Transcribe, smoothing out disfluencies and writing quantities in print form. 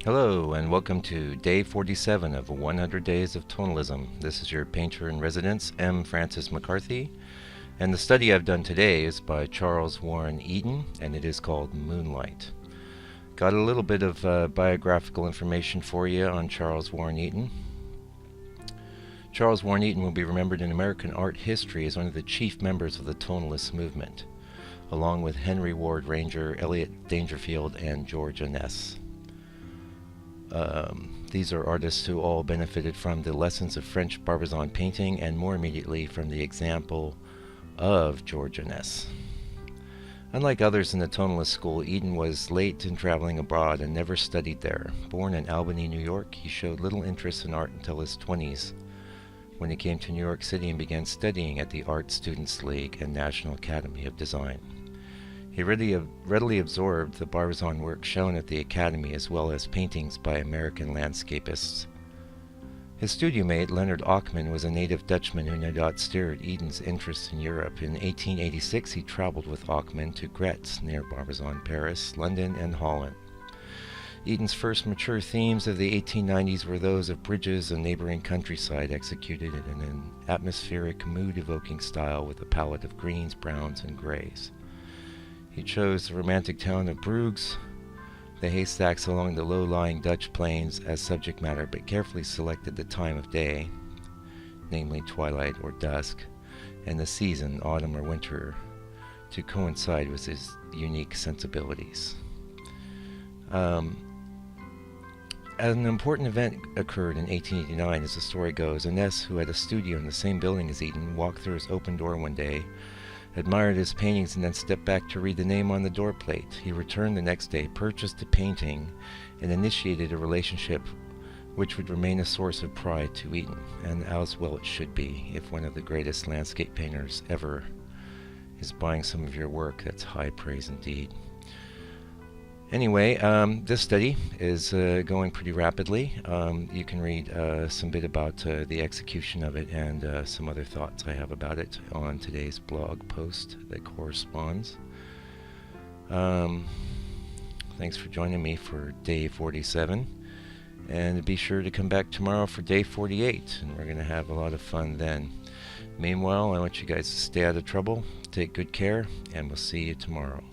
Hello, and welcome to day 47 of 100 Days of Tonalism. This is your painter in residence, M. Francis McCarthy, and the study I've done today is by Charles Warren Eaton, and it is called Moonlight. Got a little bit of biographical information for you on Charles Warren Eaton. Charles Warren Eaton will be remembered in American art history as one of the chief members of the Tonalist movement, along with Henry Ward Ranger, Elliot Dangerfield, and George Anness. These are artists who all benefited from the lessons of French Barbizon painting and more immediately from the example of George Anness. Unlike others in the Tonalist school, Eaton was late in traveling abroad and never studied there. Born in Albany, New York, he showed little interest in art until his 20s, when he came to New York City and began studying at the Art Students League and National Academy of Design. He readily absorbed the Barbizon work shown at the Academy as well as paintings by American landscapists. His studio mate, Leonard Auckman, was a native Dutchman who no doubt stirred Eaton's interest in Europe. In 1886 he traveled with Auckman to Gretz, near Barbizon, Paris, London, and Holland. Eaton's first mature themes of the 1890s were those of bridges and neighboring countryside executed in an atmospheric, mood-evoking style with a palette of greens, browns, and grays. He chose the romantic town of Bruges, the haystacks along the low-lying Dutch plains as subject matter, but carefully selected the time of day, namely twilight or dusk, and the season, autumn or winter, to coincide with his unique sensibilities. An important event occurred in 1889, as the story goes. Anness, who had a studio in the same building as Eaton, walked through his open door one day, admired his paintings, and then stepped back to read the name on the door plate. He returned the next day, purchased a painting, and initiated a relationship which would remain a source of pride to Eaton, and as well it should be. If one of the greatest landscape painters ever is buying some of your work, that's high praise indeed. Anyway, this study is going pretty rapidly. You can read some bit about the execution of it and some other thoughts I have about it on today's blog post that corresponds. Thanks for joining me for day 47, and be sure to come back tomorrow for day 48, and we're going to have a lot of fun then. Meanwhile, I want you guys to stay out of trouble, take good care, and we'll see you tomorrow.